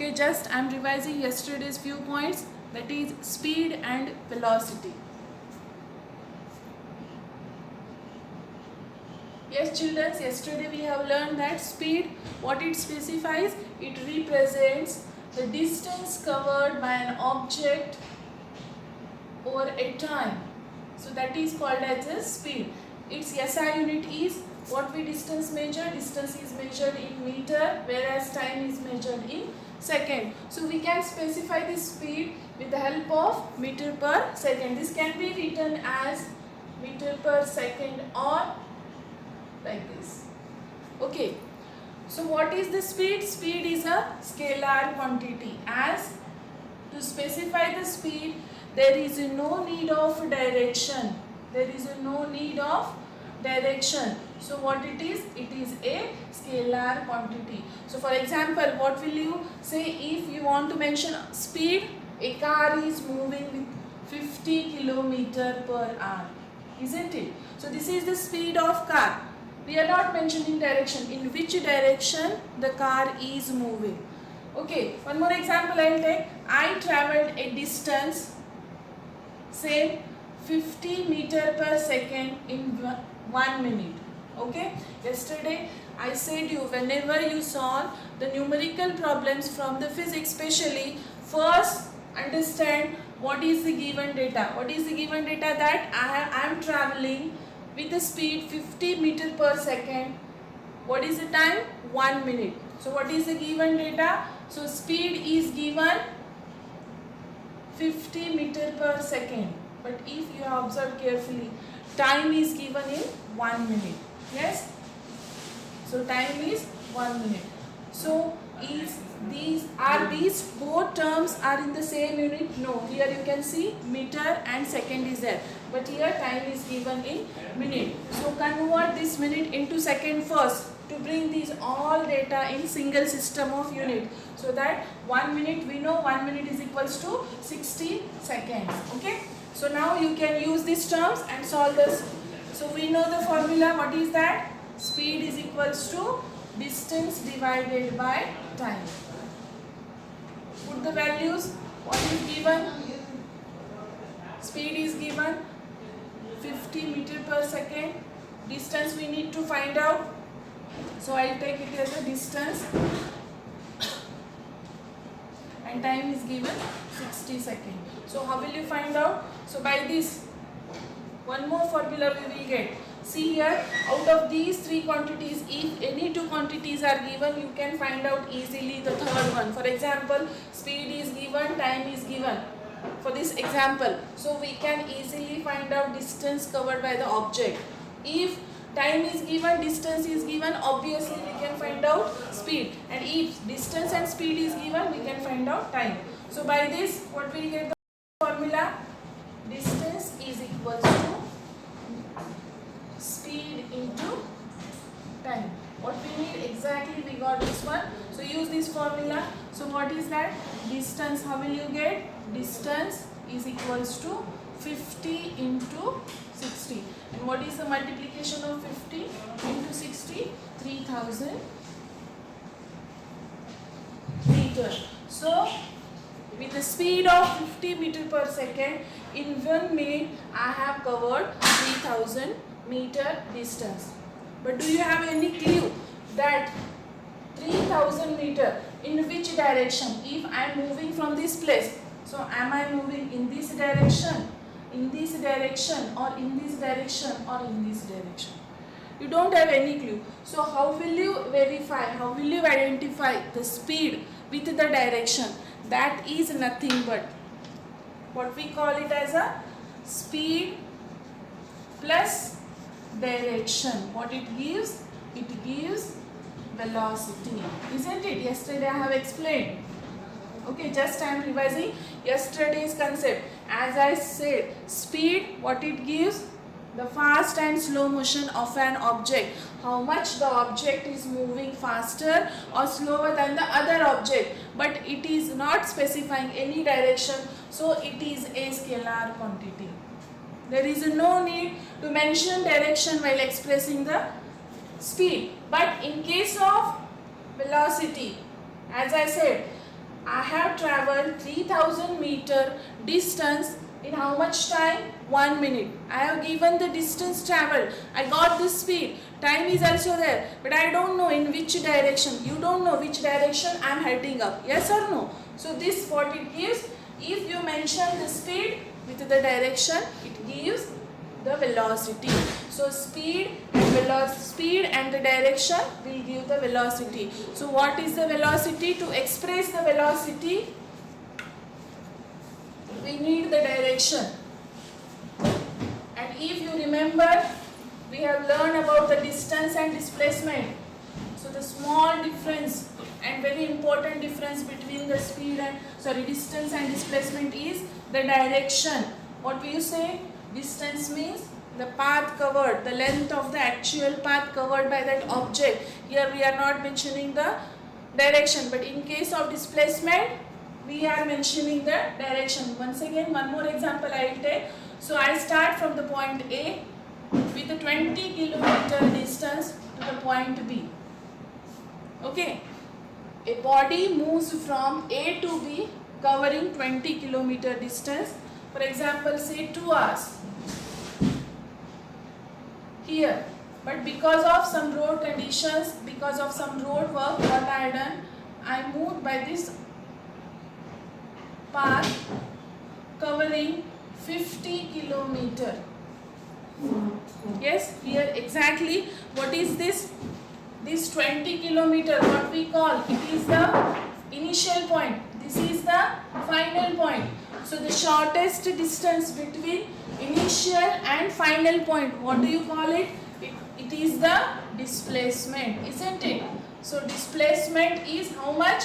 Okay, just I am revising yesterday's few points, that is speed and velocity. Yes children, yesterday we have learned that speed, what it specifies, it represents the distance covered by an object over a time. So that is called as a speed. Its SI unit is what we distance measure. Distance is measured in meter, whereas time is measured in second. So we can specify this speed with the help of meter per second. This can be written as meter per second or like this. Okay. So what is the speed? Speed is a scalar quantity. As to specify the speed, there is no need of direction. There is no need of direction. So what it is? It is a scalar quantity. So for example, what will you say if you want to mention speed? A car is moving with 50 km per hour, isn't it? So this is the speed of car. We are not mentioning direction, in which direction the car is moving. Okay, one more example I will take. I travelled a distance, say 50 meter per second in 1 minute. Okay, yesterday I said you, whenever you solve the numerical problems from the physics especially, first understand what is the given data. What is the given data? That I am travelling with the speed 50 meter per second. What is the time? 1 minute. So what is the given data? So speed is given 50 meter per second. But if you observe carefully, time is given in 1 minute. Yes? So time is 1 minute. So is these both terms are in the same unit? No. Here you can see meter and second is there. But here time is given in minute. So convert this minute into second first to bring these all data in single system of unit. So that 1 minute, we know 1 minute is equals to 60 seconds. Okay. So now you can use these terms and solve this. So we know the formula. What is that? Speed is equals to distance divided by time. Put the values. What is given? Speed is given 50 meter per second. Distance we need to find out. So I will take it as a distance. And time is given 60 seconds. So how will you find out? So by this, one more formula we will get. See here, out of these three quantities, if any two quantities are given, you can find out easily the third one. For example, speed is given, time is given. For this example, so we can easily find out distance covered by the object. If time is given, distance is given, obviously we can find out speed. And if distance and speed is given, we can find out time. So by this, what we get the formula? Distance is equals to speed into time. What we need exactly, we got this one. So use this formula. So what is that? Distance, how will you get? Distance is equals to 50 into 60. And what is the multiplication of 50 into 60? 3000 meters. So with the speed of 50 meter per second, in 1 minute I have covered 3000 meter distance. But do you have any clue that 3000 meter in which direction? If I am moving from this place, so am I moving in this direction, or in this direction, or in this direction? You don't have any clue. So how will you verify, how will you identify the speed with the direction? That is nothing but what we call it as a speed plus direction. What it gives? It gives velocity, isn't it? Yesterday I have explained. Okay, just I am revising yesterday's concept. As I said, speed, what it gives? The fast and slow motion of an object. How much the object is moving faster or slower than the other object. But it is not specifying any direction. So it is a scalar quantity. There is no need to mention direction while expressing the speed. But in case of velocity, as I said, I have traveled 3000 meter distance in how much time? 1 minute. I have given the distance traveled. I got the speed. Time is also there. But I don't know in which direction. You don't know which direction I am heading up. Yes or no? So this what it gives. If you mention the speed with the direction, it gives the velocity. So speed and the direction will give the velocity. So what is the velocity? To express the velocity, we need the direction. And if you remember, we have learned about the distance and displacement. So the small difference and very important difference between the distance and displacement is the direction. What will you say? Distance means the path covered, the length of the actual path covered by that object. Here we are not mentioning the direction, but in case of displacement, we are mentioning the direction. Once again, one more example I will take. So I start from the point A with a 20 kilometer distance to the point B. Okay. A body moves from A to B covering 20 kilometer distance. For example, say 2 hours. Here, but because of some road conditions, because of some road work, what I have done, I moved by this path covering 50 kilometer. Yes, here exactly what is this? This 20 kilometer, what we call, it is the initial point. This is the final point. So the shortest distance between initial and final point, what do you call it? It is the displacement, isn't it? So displacement is how much?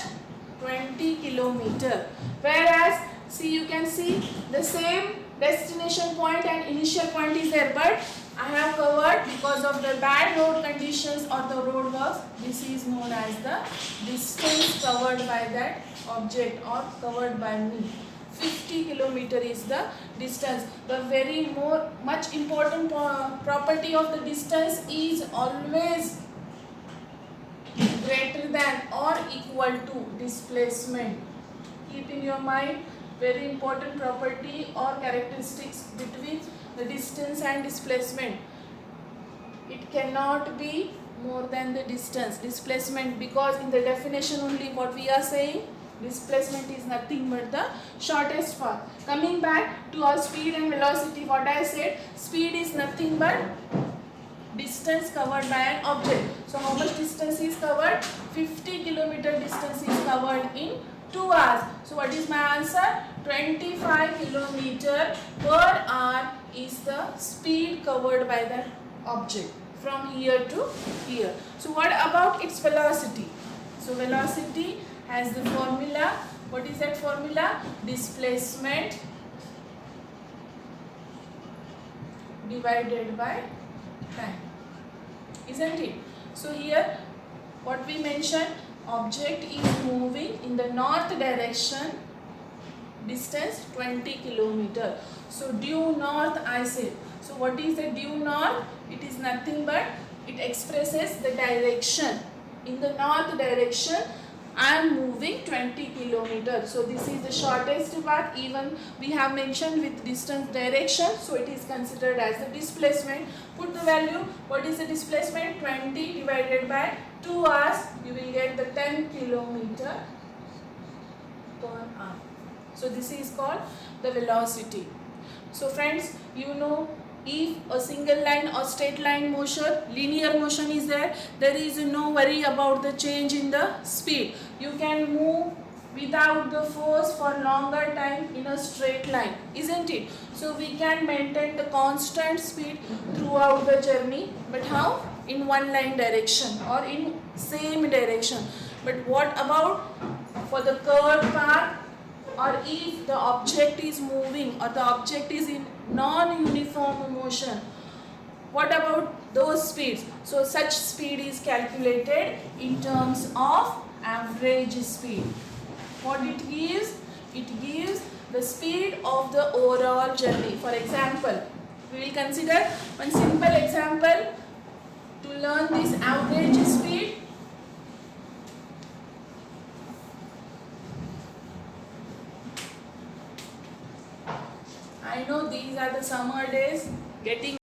20 kilometer. Whereas, see, you can see the same destination point and initial point is there, but I have covered, because of the bad road conditions or the road works, this is known as the distance covered by that object or covered by me. 50 kilometer is the distance. The very much important property of the distance is always greater than or equal to displacement. Keep in your mind very important property or characteristics between the distance and displacement. It cannot be more than the distance. Displacement, because in the definition only what we are saying, displacement is nothing but the shortest path. Coming back to our speed and velocity, what I said, speed is nothing but distance covered by an object. So how much distance is covered? 50 kilometer distance is covered in 2 hours. So what is my answer? 25 kilometer per hour is the speed covered by that object from here to here. So what about its velocity? So velocity has the formula. What is that formula? Displacement divided by time, isn't it? So here what we mentioned, object is moving in the north direction, distance 20 kilometer. So due north I said. So what is the due north? It is nothing but it expresses the direction. In the north direction I am moving 20 kilometers. So this is the shortest path. Even we have mentioned with distance direction. So it is considered as the displacement. Put the value. What is the displacement? 20 divided by 2 hours. You will get the 10 kilometer per hour. So this is called the velocity. So friends, you know, if a single line or straight line motion, linear motion is there, there is no worry about the change in the speed. You can move without the force for longer time in a straight line, isn't it? So we can maintain the constant speed throughout the journey. But how? In one line direction or in same direction. But what about for the curved path, or if the object is moving or the object is in non-uniform motion? What about those speeds? So such speed is calculated in terms of average speed. What it gives? It gives the speed of the overall journey. For example, we will consider one simple example to learn this average speed. I know these are the summer days, getting